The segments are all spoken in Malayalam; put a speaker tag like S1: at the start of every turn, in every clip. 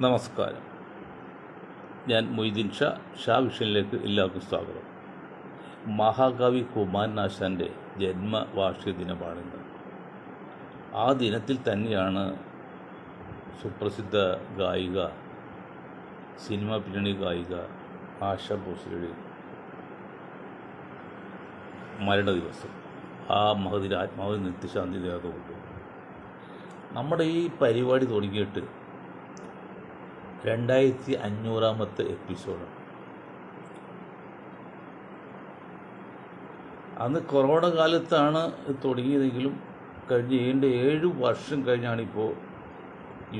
S1: നമസ്കാരം. ഞാൻ മൊയ്തീൻ ഷാ വിഷനിലേക്ക് എല്ലാവർക്കും സ്വാഗതം. മഹാകവി കുമാരനാശാൻ്റെ ജന്മവാർഷിക ദിനമാണിന്ന്. ആ ദിനത്തിൽ തന്നെയാണ് സുപ്രസിദ്ധ ഗായിക, സിനിമാ പിന്നണി ഗായിക ആശാ ഭോസ്ലെയുടെ മരണദിവസം. ആ മഹതിയുടെ ആത്മാവിന് നിത്യശാന്തി നേർന്നുകൊണ്ട് നമ്മുടെ ഈ പരിപാടി തുടങ്ങിയിട്ട് 2500ാമത്തെ എപ്പിസോഡാണ്. അന്ന് കൊറോണ കാലത്താണ് തുടങ്ങിയതെങ്കിലും കഴിഞ്ഞ 7 വർഷം കഴിഞ്ഞാണിപ്പോൾ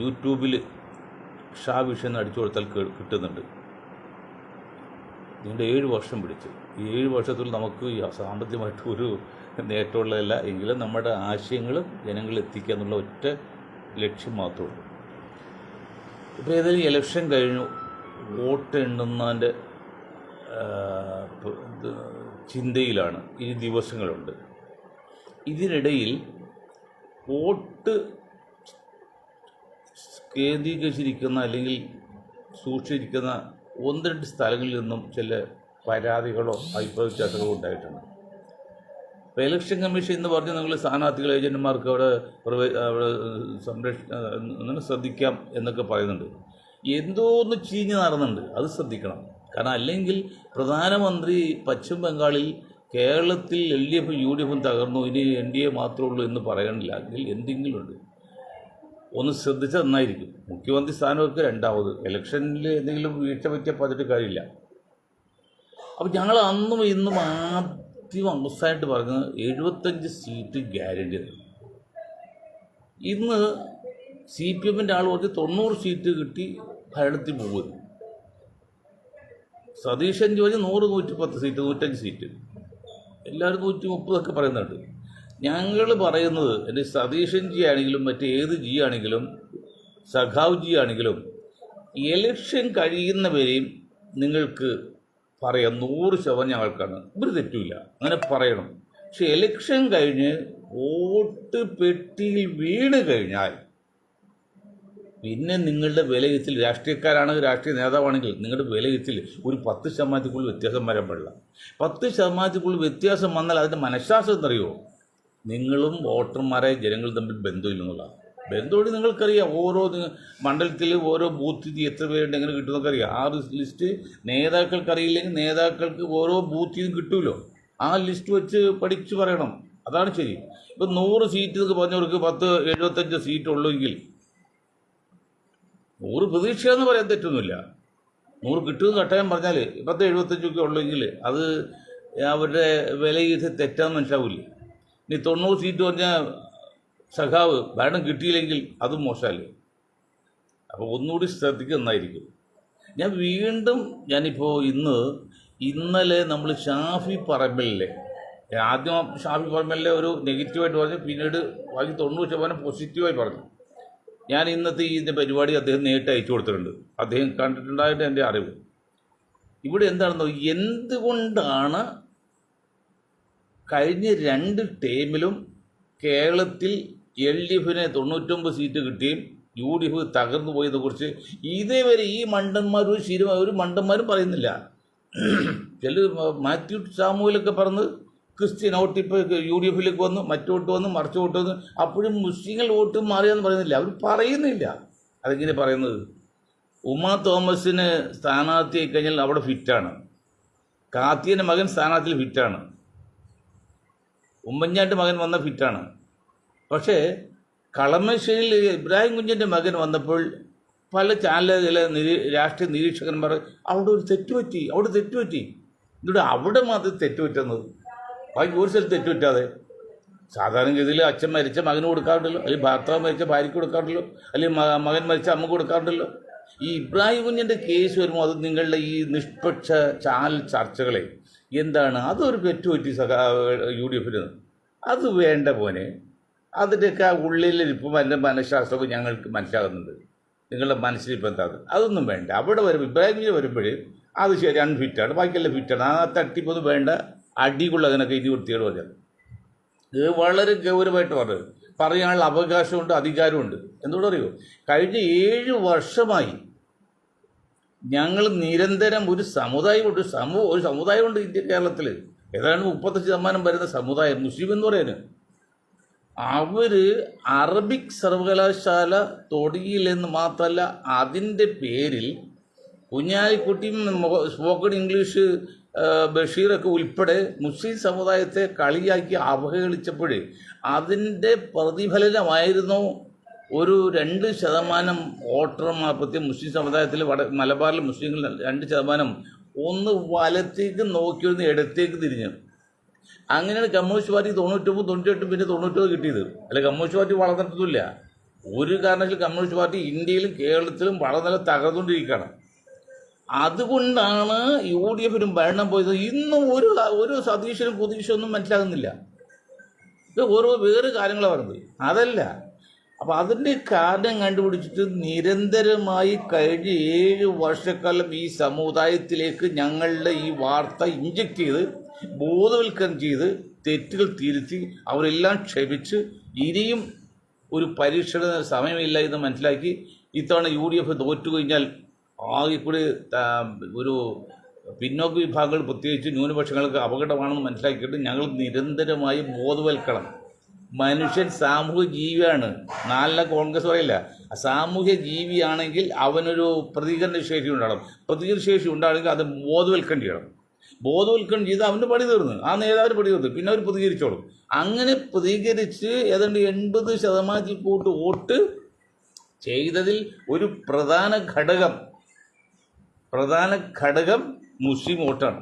S1: യൂട്യൂബിൽ ഷാ വിഷൻ അടിച്ചു കൊടുത്താൽ കിട്ടുന്നുണ്ട്. ഇതിൻ്റെ 7 വർഷം പിടിച്ചു. ഈ 7 വർഷത്തിൽ നമുക്ക് സാമ്പത്തികമായിട്ട് ഒരു നേട്ടമുള്ളതല്ല എങ്കിലും നമ്മുടെ ആശയങ്ങളും ജനങ്ങളിൽ എത്തിക്കുക എന്നുള്ള ഒറ്റ ലക്ഷ്യം മാത്രമേ ഉള്ളൂ. ഇപ്പോൾ ഏതായാലും ഇലക്ഷൻ കഴിഞ്ഞു, വോട്ട് എണ്ണുന്നതിൻ്റെ ചിന്തയിലാണ്. ഈ ദിവസങ്ങളുണ്ട്. ഇതിനിടയിൽ വോട്ട് കേന്ദ്രീകരിച്ചിരിക്കുന്ന അല്ലെങ്കിൽ സൂക്ഷിച്ചിരിക്കുന്ന 1-2 സ്ഥലങ്ങളിൽ നിന്നും ചില പരാതികളോ അഭിപ്രായ വ്യത്യാസങ്ങളോ ഉണ്ടായിട്ടുണ്ട്. ഇപ്പോൾ ഇലക്ഷൻ കമ്മീഷൻ എന്ന് പറഞ്ഞ് നിങ്ങൾ സ്ഥാനാർത്ഥികൾ ഏജന്റുമാർക്ക് അവിടെ ശ്രദ്ധിക്കാം എന്നൊക്കെ പറയുന്നുണ്ട്. എന്തോ ഒന്ന് ചീഞ്ഞ് നടന്നുണ്ട്, അത് ശ്രദ്ധിക്കണം. കാരണം അല്ലെങ്കിൽ പ്രധാനമന്ത്രി പശ്ചിമ ബംഗാളിൽ കേരളത്തിൽ LDF UDF തകർന്നു, ഇനി NDA മാത്രമേ ഉള്ളൂ എന്ന് പറയണില്ല. എങ്കിൽ എന്തെങ്കിലും ഉണ്ട്, ഒന്ന് ശ്രദ്ധിച്ചാൽ നന്നായിരിക്കും. മുഖ്യമന്ത്രി സ്ഥാനമൊക്കെ രണ്ടാമത്, ഇലക്ഷനിൽ എന്തെങ്കിലും വീഴ്ച പറ്റിയാൽ പറഞ്ഞിട്ട് കാര്യമില്ല. അപ്പോൾ ഞങ്ങൾ അന്നും ഇന്നും അവസാനമായിട്ട് പറഞ്ഞത് 75 സീറ്റ് ഗ്യാരണ്ടി. ഇന്ന് CPMൻ്റെ ആൾ പറഞ്ഞ് 90 സീറ്റ് കിട്ടി ഭരണത്തിൽ പോകുന്നു. സതീശൻ ചോദിച്ച് 100-110 സീറ്റ്, 105 സീറ്റ്, എല്ലാവരും 130 പറയുന്നുണ്ട്. ഞങ്ങൾ പറയുന്നത് എൻ്റെ സതീശൻ ജി ആണെങ്കിലും മറ്റേത് ജി ആണെങ്കിലും സഖാവ് ജി ആണെങ്കിലും ഇലക്ഷൻ കഴിയുന്നവരെയും നിങ്ങൾക്ക് പറയാം 100% ഞങ്ങൾക്കാണ്, ഒരു തെറ്റുമില്ല, അങ്ങനെ പറയണം. പക്ഷെ ഇലക്ഷൻ കഴിഞ്ഞ് വോട്ട് പെട്ടിയിൽ വീണ് കഴിഞ്ഞാൽ പിന്നെ നിങ്ങളുടെ വിലയിരുത്തൽ, രാഷ്ട്രീയക്കാരാണെങ്കിൽ രാഷ്ട്രീയ നേതാവാണെങ്കിൽ നിങ്ങളുടെ വിലയിരുത്തൽ ഒരു 10% വ്യത്യാസം വരാൻ പാടില്ല. 10% വ്യത്യാസം വന്നാൽ അതിൻ്റെ മനഃശാസ്ത്രം എന്നറിയുമോ? നിങ്ങളും വോട്ടർമാരായ ജനങ്ങൾ തമ്മിൽ ബന്ധമില്ലെന്നുള്ളതാണ്. ബന്ധമുണ്ട് നിങ്ങൾക്കറിയാം. ഓരോ മണ്ഡലത്തിൽ ഓരോ ബൂത്തിൽ എത്ര പേരുണ്ട് എങ്ങനെ കിട്ടുമെന്നൊക്കെ അറിയാം. ആ ലിസ്റ്റ് നേതാക്കൾക്ക് അറിയില്ലെങ്കിൽ നേതാക്കൾക്ക് ഓരോ ബൂത്തിൽ നിന്ന് കിട്ടുമല്ലോ. ആ ലിസ്റ്റ് വെച്ച് പഠിച്ച് പറയണം, അതാണ് ശരി. ഇപ്പം 100 സീറ്റ് എന്നൊക്കെ പറഞ്ഞവർക്ക് 75 സീറ്റ് ഉള്ളെങ്കിൽ 100 പ്രതീക്ഷയെന്ന് പറയാൻ തെറ്റൊന്നുമില്ല. 100 കിട്ടുമെന്ന് കട്ടായം പറഞ്ഞാൽ 75 ഉള്ളെങ്കിൽ അത് അവരുടെ വിലയിരുത്തി തെറ്റാന്ന് മനസ്സിലാവില്ലേ. ഇനി 90 സീറ്റ് പറഞ്ഞാൽ സഖാവ് ഭരണം കിട്ടിയില്ലെങ്കിൽ അതും മോശമല്ലേ. അപ്പോൾ ഒന്നുകൂടി ശ്രദ്ധിക്കുന്നതായിരിക്കും. ഞാനിപ്പോൾ ഇന്നലെ നമ്മൾ ഷാഫി പറമ്പലിലെ, ആദ്യം ഷാഫി പറമ്പലിലെ ഒരു നെഗറ്റീവായിട്ട് പറഞ്ഞു, പിന്നീട് ബാക്കി 90% പോസിറ്റീവായി പറഞ്ഞു. ഞാൻ ഇന്നത്തെ ഇതിൻ്റെ പരിപാടി അദ്ദേഹം നേരിട്ട് അയച്ചു കൊടുത്തിട്ടുണ്ട്. അദ്ദേഹം കണ്ടിട്ടുണ്ടായിട്ട് എൻ്റെ അറിവ്. ഇവിടെ എന്താണെന്നോ, എന്തുകൊണ്ടാണ് കഴിഞ്ഞ 2 ടേമിലും കേരളത്തിൽ LDFന് 99 സീറ്റ് കിട്ടുകയും UDF തകർന്നു പോയതിനെക്കുറിച്ച് ഇതേവരെ ഈ ഒരു മണ്ടന്മാരും പറയുന്നില്ല. ചില മാത്യു സാമുവലൊക്കെ പറഞ്ഞ് ക്രിസ്ത്യൻ വോട്ട് ഇപ്പോൾ UDFിലേക്ക് വന്നു, മറ്റോട്ട് വന്നു, മറിച്ച് വോട്ട് വന്നു, അപ്പോഴും മുസ്ലിങ്ങൾ വോട്ട് മാറിയെന്ന് പറയുന്നില്ല. അവർ പറയുന്നില്ല. അതെങ്ങനെ പറയുന്നത്? ഉമാ തോമസിന് സ്ഥാനാർത്ഥിയായി കഴിഞ്ഞാൽ അവിടെ ഫിറ്റാണ്. കാത്തിയൻ്റെ മകൻ സ്ഥാനാർത്ഥിയിൽ ഫിറ്റാണ്. ഉമ്മൻചാണ്ടി മകൻ വന്ന ഫിറ്റാണ്. പക്ഷേ കളമശ്ശേരിയിൽ ഇബ്രാഹിം കുഞ്ഞിൻ്റെ മകൻ വന്നപ്പോൾ പല ചാനലുകളിലെ രാഷ്ട്രീയ നിരീക്ഷകന്മാർ അവിടെ ഒരു തെറ്റുപറ്റി. എന്നിട്ട് അവിടെ മാത്രം തെറ്റുപറ്റുന്നത്, ബാക്കി ഒരു സ്ഥലത്ത് തെറ്റുപറ്റാതെ. സാധാരണഗതിയിൽ അച്ഛൻ മരിച്ച മകന് കൊടുക്കാറുണ്ടല്ലോ, അല്ലെങ്കിൽ ഭർത്താവ് മരിച്ച ഭാര്യയ്ക്ക് കൊടുക്കാറുണ്ടല്ലോ, അല്ലെങ്കിൽ മകൻ മരിച്ച അമ്മ കൊടുക്കാറുണ്ടല്ലോ. ഈ ഇബ്രാഹിം കുഞ്ഞിൻ്റെ കേസ് വരുമ്പോൾ അത് നിങ്ങളുടെ ഈ നിഷ്പക്ഷ ചാനൽ ചർച്ചകളെ എന്താണ്, അതൊരു തെറ്റുപറ്റി UDFന്. അത് വേണ്ട പോലെ അതിൻ്റെയൊക്കെ ആ ഉള്ളിലിരിപ്പും അതിൻ്റെ മനഃശാസ്ത്രവും ഞങ്ങൾക്ക് മനസ്സിലാകുന്നുണ്ട്. നിങ്ങളുടെ മനസ്സിലിപ്പോൾ എന്താണ്, അതൊന്നും വേണ്ട. അവിടെ വരുമ്പോൾ ഇബ്രാഹിമിൽ വരുമ്പോൾ അത് ശരി അൺഫിറ്റാണ്, ബാക്കിയെല്ലാം ഫിറ്റാണ്. ആ തട്ടിപ്പൊന്നും വേണ്ട. അടികൊള്ള അതിനൊക്കെ ഇനി വൃത്തിയോട് പറഞ്ഞത് ഇത് വളരെ ഗൗരവമായിട്ട് പറയാനുള്ള അവകാശമുണ്ട്, അധികാരമുണ്ട്. എന്തുകൊണ്ടറിയോ, കഴിഞ്ഞ 7 വർഷമായി ഞങ്ങൾ നിരന്തരം ഒരു സമുദായമുണ്ട് ഇന്ത്യ കേരളത്തിൽ. ഏതാണ്ട് 35% വരുന്ന സമുദായം മുസ്ലിം എന്ന് പറയുന്നത്. അവർ അറബിക് സർവകലാശാല തുടങ്ങിയില്ലെന്ന് മാത്രമല്ല, അതിൻ്റെ പേരിൽ കുഞ്ഞാലിക്കുട്ടിയും സ്പോക്കൺ ഇംഗ്ലീഷ് ബഷീറൊക്കെ ഉൾപ്പെടെ മുസ്ലിം സമുദായത്തെ കളിയാക്കി അവഹേളിച്ചപ്പോൾ അതിൻ്റെ പ്രതിഫലനമായിരുന്നു ഒരു 2% വോട്ടർമാർ, പ്രത്യേകം മുസ്ലിം സമുദായത്തിൽ മലബാറിലെ മുസ്ലിങ്ങൾ 2% ഒന്ന് വലത്തേക്ക് നോക്കിയൊന്ന് ഇടത്തേക്ക് തിരിഞ്ഞു. അങ്ങനെയാണ് കമ്മ്യൂണിസ്റ്റ് പാർട്ടി 99, 98 പിന്നെ 90 കിട്ടിയത്. അല്ല, കമ്മ്യൂണിസ്റ്റ് പാർട്ടി വളർന്നിട്ടൊന്നുമില്ല. ഒരു കാരണവശാലും കമ്മ്യൂണിസ്റ്റ് പാർട്ടി ഇന്ത്യയിലും കേരളത്തിലും വളരെ നല്ല തകർന്നുകൊണ്ടിരിക്കുകയാണ്. അതുകൊണ്ടാണ് UDF ഭരണം പോയത്. ഇന്നും ഒരു സതീശനും കുതീശൊന്നും മനസ്സിലാകുന്നില്ല. ഇത് വേറെ കാര്യങ്ങളാണ് പറയുന്നത്, അതല്ല. അപ്പം അതിൻ്റെ കാരണം കണ്ടുപിടിച്ചിട്ട് നിരന്തരമായി കഴിഞ്ഞ 7 വർഷക്കാലം ഈ സമുദായത്തിലേക്ക് ഞങ്ങളുടെ ഈ വാർത്ത ഇഞ്ചക്ട് ചെയ്ത് ബോധവൽക്കരണം ചെയ്ത് തെറ്റുകൾ തിരുത്തി അവരെല്ലാം ക്ഷമിച്ച് ഇനിയും ഒരു പരീക്ഷണ സമയമില്ല എന്ന് മനസ്സിലാക്കി ഇത്തവണ UDF തോറ്റു കഴിഞ്ഞാൽ ആകെ കൂടി ഒരു പിന്നോക്ക വിഭാഗങ്ങൾ, പ്രത്യേകിച്ച് ന്യൂനപക്ഷങ്ങൾക്ക് അപകടമാണെന്ന് മനസ്സിലാക്കിയിട്ട് ഞങ്ങൾ നിരന്തരമായി ബോധവൽക്കരണം. മനുഷ്യൻ സാമൂഹ്യ ജീവിയാണ്. നാലിനെ കോൺഗ്രസ് പറയില്ല. സാമൂഹ്യ ജീവിയാണെങ്കിൽ അവനൊരു പ്രതികരണ ശേഷി ഉണ്ടാകണം. പ്രതികരണ ശേഷി ഉണ്ടാകണമെങ്കിൽ അത് ബോധവൽക്കരണം ചെയ്യണം. ബോധവൽക്കരണം ചെയ്ത് അവൻ്റെ പണി തീർന്നു, ആ നേതാവിന് പണി തീർന്നു, പിന്നെ അവർ പ്രതികരിച്ചോളും. അങ്ങനെ പ്രതികരിച്ച് ഏതാണ്ട് 80% കൂട്ട് വോട്ട് ചെയ്തതിൽ ഒരു പ്രധാന ഘടകം മുസ്ലിം വോട്ടാണ്.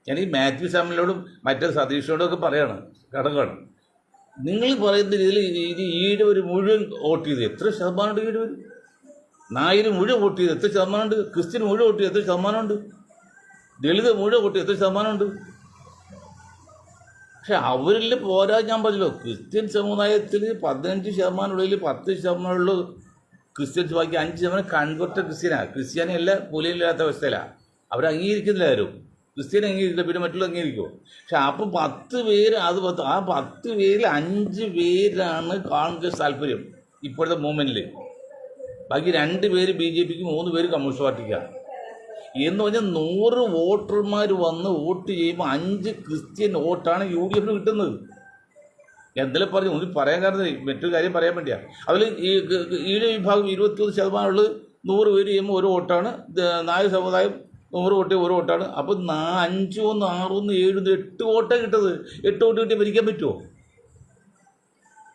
S1: ഞാൻ ഈ മാത്യു സാമിനോടും മറ്റേ സതീഷിനോടും ഒക്കെ പറയാണ്, ഘടകമാണ്. നിങ്ങൾ പറയുന്ന രീതിയിൽ ഈഴവർ മുഴുവൻ വോട്ട് ചെയ്ത് എത്ര ശതമാനമുണ്ട്? ഈഴവർ നായർ മുഴുവൻ വോട്ട് ചെയ്ത് എത്ര ശതമാനമുണ്ട്? ക്രിസ്ത്യൻ മുഴുവൻ വോട്ട് ചെയ്ത് എത്ര ശതമാനമുണ്ട്? ദളിത് മുഴുവൻ വോട്ട് ചെയ്ത് എത്ര ശതമാനമുണ്ട്? പക്ഷെ അവരിൽ പോരാ. ഞാൻ പറഞ്ഞല്ലോ, ക്രിസ്ത്യൻ സമുദായത്തിൽ 15% ഉള്ളിൽ 10% ക്രിസ്ത്യൻസ്, ബാക്കി 5% കൺവെർട്ടഡ് ക്രിസ്ത്യാനിയല്ല, പുലിയില്ലാത്ത അവസ്ഥയിലാണ്. അവർ അംഗീകരിക്കുന്നില്ല ആരും. ക്രിസ്ത്യൻ അംഗീകരിക്കില്ല, പിന്നെ മറ്റുള്ള അംഗീകരിക്കുമോ? പക്ഷെ അപ്പം 10 പേര്, ആ 10 പേരിൽ 5 പേരാണ് കോൺഗ്രസ് താല്പര്യം ഇപ്പോഴത്തെ മൂവ്മെൻറ്റിൽ. ബാക്കി 2 പേര് BJPക്ക്, 3 പേര് കമ്മ്യൂണിസ്റ്റ് പാർട്ടിക്കാണ്. എന്ന് പറഞ്ഞാൽ 100 വോട്ടർമാർ വന്ന് വോട്ട് ചെയ്യുമ്പോൾ 5 ക്രിസ്ത്യൻ വോട്ടാണ് UDF കിട്ടുന്നത്. എന്തെങ്കിലും പറഞ്ഞു ഒന്നും പറയാൻ കാരണം മറ്റൊരു കാര്യം പറയാൻ വേണ്ടിയാണ്. അതിൽ ഈഴ വിഭാഗം 21% 100 പേര് ചെയ്യുമ്പോൾ 1 വോട്ടാണ്. നായർ സമുദായം 100 വോട്ട് 1 വോട്ടാണ്. അപ്പം 5, 1, 6, 1, 7, 8 വോട്ടേ കിട്ടുന്നത്. 8 വോട്ട് കിട്ടിയാൽ ഭരിക്കാൻ പറ്റുമോ?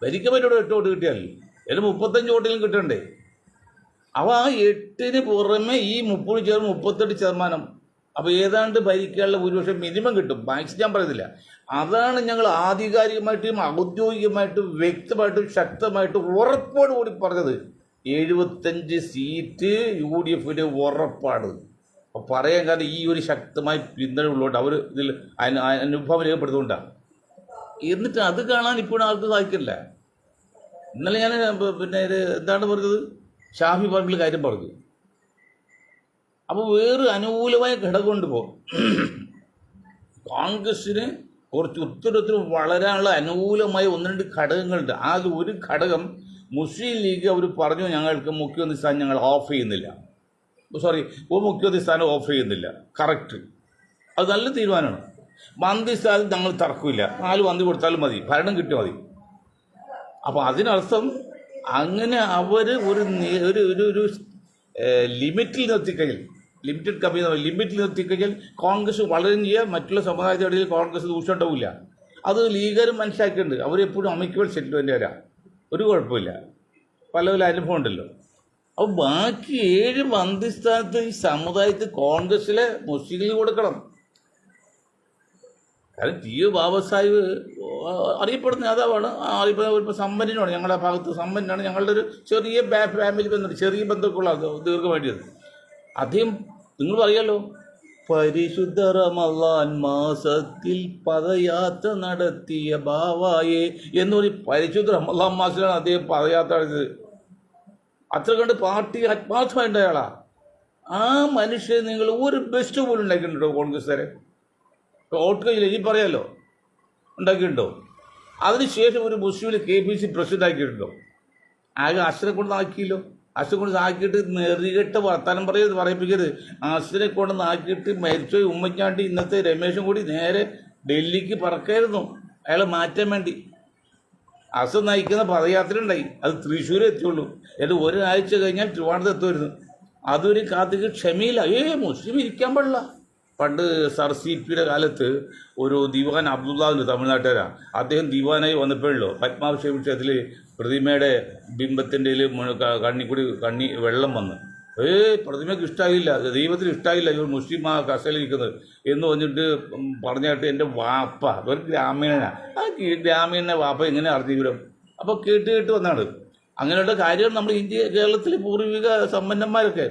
S1: ഭരിക്കാൻ പറ്റുമോ? 8 വോട്ട് കിട്ടിയാൽ അതിൽ 35 വോട്ടെങ്കിലും കിട്ടണ്ടേ? അപ്പോൾ ആ 8-ന് പുറമെ ഈ 30 ചേർന്ന് 38%. അപ്പോൾ ഏതാണ്ട് ഭരിക്കാനുള്ള ഭൂരിപക്ഷം മിനിമം കിട്ടും. മാക്സിമം ഞാൻ പറയുന്നില്ല. അതാണ് ഞങ്ങൾ ആധികാരികമായിട്ടും ഔദ്യോഗികമായിട്ടും വ്യക്തമായിട്ടും ശക്തമായിട്ടും ഉറപ്പോടുകൂടി പറഞ്ഞത്. 75 സീറ്റ് UDFന് ഉറപ്പാണ്. അപ്പോൾ പറയാൻ കാരണം ഈ ഒരു ശക്തമായ പിന്തുണ ഉള്ളതുകൊണ്ട്, അവർ ഇതിൽ അനുഭവം രേഖപ്പെടുത്തുകൊണ്ടാണ്. എന്നിട്ട് അത് കാണാൻ ഇപ്പോഴും ആൾക്ക് സാധിക്കില്ല. ഇന്നലെ ഞാൻ പിന്നെ എന്താണ് പറഞ്ഞത്, ഷാഫി പറമ്പിൽ കാര്യം പറഞ്ഞു. അപ്പോൾ വേറെ അനുകൂലമായ ഘടകമുണ്ട്. ഇപ്പോൾ കോൺഗ്രസ്സിന് കുറച്ച് ഉത്തരത്തിൽ വളരാനുള്ള അനുകൂലമായ 1-2 ഘടകങ്ങളുണ്ട്. അതിൽ ഒരു ഘടകം മുസ്ലിം ലീഗ് അവർ പറഞ്ഞു, ഞങ്ങൾക്ക് മുഖ്യമന്ത്രി സ്ഥാനം ഞങ്ങൾ ഓഫ് ചെയ്യുന്നില്ല, ഉപമുഖ്യമന്ത്രി സ്ഥാനം ഓഫ് ചെയ്യുന്നില്ല. കറക്റ്റ്, അത് നല്ല തീരുമാനമാണ്. മന്ത്രി സ്ഥാനം ഞങ്ങൾ തർക്കമില്ല, 4 മന്ത്രി കൊടുത്താലും മതി, ഭരണം കിട്ടിയാൽ മതി. അപ്പോൾ അതിനർത്ഥം അങ്ങനെ അവർ ഒരു ലിമിറ്റിൽ നിർത്തിക്കഴിഞ്ഞാൽ, ലിമിറ്റഡ് കമ്പനി ലിമിറ്റിൽ നിർത്തിക്കഴിഞ്ഞാൽ കോൺഗ്രസ് വളരും ചെയ്യുക, മറ്റുള്ള സമുദായത്തിൻ്റെ ഇടയിൽ കോൺഗ്രസ് ദൂഷ്യം ഉണ്ടാവില്ല. അത് ലീഗരും മനസ്സിലാക്കിയിട്ടുണ്ട്. അവരെപ്പോഴും അമിക്കബിൾ സെറ്റിൽമെൻ്റ് വരാം, ഒരു കുഴപ്പമില്ല, പല അനുഭവം ഉണ്ടല്ലോ. അപ്പോൾ ബാക്കി 7 മന്ത്രിസ്ഥാനത്ത് ഈ സമുദായത്തിൽ കോൺഗ്രസ്സിലെ മുസ്ലിങ്ങൾ കൊടുക്കണം. കാരണം TU ബാബാ സാഹിബ് അറിയപ്പെടുന്ന നേതാവാണ്, അറിയപ്പെടുന്ന സമ്പന്നനാണ്. ഞങ്ങളുടെ ഭാഗത്ത് സമ്പന്നനാണ്. ഞങ്ങളുടെ ഒരു ചെറിയ ഫാമിലി ബന്ധം, ചെറിയ ബന്ധമൊക്കെയുള്ള ദീർഘമായിട്ടത്. അദ്ദേഹം നിങ്ങൾ പറയാലോ, പരിശുദ്ധ റമളാൻ മാസത്തിൽ പദയാത്ര നടത്തിയ ബാവായെ എന്ന് പറഞ്ഞ് പരിശുദ്ധ റമളാൻ മാസത്തിലാണ് അദ്ദേഹം പദയാത്ര നടത്തിയത്. അത്ര കണ്ട് പാർട്ടി ആത്മാർത്ഥമായിട്ട് അയാളാ. ആ മനുഷ്യൻ നിങ്ങൾ ഒരു ബെസ്റ്റ് പോലും ഉണ്ടാക്കിയിട്ടുണ്ടോ? കോൺഗ്രസ്സുകാരെ വോട്ട് കഴിഞ്ഞില്ല, ഇനി പറയാമല്ലോ, ഉണ്ടാക്കിയിട്ടുണ്ടോ? അതിനുശേഷം ഒരു മുസ്ലിം KPC പ്രസിഡന്റ് ആക്കിയിട്ടുണ്ടോ? ആകെ അശ്വനെ കൊണ്ട് ആക്കിയല്ലോ. അശ്വിനെ കൊണ്ട് ആക്കിയിട്ട് നെറികെട്ട് വർത്താനം പറയിപ്പിക്കരുത്. അശ്വിനെ കൊണ്ട് ആക്കിയിട്ട് മരിച്ചോ ഉമ്മൻചാണ്ടി ഇന്നത്തെ രമേശും കൂടി നേരെ ഡൽഹിക്ക് പറക്കായിരുന്നു അയാളെ മാറ്റാൻ വേണ്ടി. അസ് നയിക്കുന്ന പദയാത്ര ഉണ്ടായി, അത് തൃശ്ശൂർ എത്തിയുള്ളൂ. എന്നിട്ട് ഒരാഴ്ച കഴിഞ്ഞാൽ ട്രിവാൻഡ്രത്ത് എത്തുമായിരുന്നു. അതൊരു കാത്തിക്ക് ക്ഷമയില്ല. മുസ്ലിം ഇരിക്കാൻ പാടില്ല. പണ്ട് സർ CP കാലത്ത് ഒരു ദിവാൻ അബ്ദുള്ള തമിഴ്നാട്ടുകാരാണ്. അദ്ദേഹം ദിവാനായി വന്നപ്പോഴല്ലോ പത്മാഭിഷേക വിഷയത്തിൽ പ്രതിമയുടെ ബിംബത്തിൻ്റെ കണ്ണി വെള്ളം വന്ന് പ്രതിമയ്ക്ക് ഇഷ്ടമായില്ല, ദൈവത്തിന് ഇഷ്ടമായില്ല ഇവർ മുസ്ലിം ആ കസലിരിക്കുന്നത് എന്ന് പറഞ്ഞിട്ട് പറഞ്ഞായിട്ട് എൻ്റെ വാപ്പ ഒരു ഗ്രാമീണനാണ്. ആ ഗ്രാമീണ വാപ്പ എങ്ങനെ അറിഞ്ഞു വിവരം? അപ്പോൾ കേട്ട് വന്നാണ്. അങ്ങനെയുള്ള കാര്യങ്ങൾ നമ്മൾ കേരളത്തിലെ പൂർവിക സമ്പന്നന്മാരൊക്കെ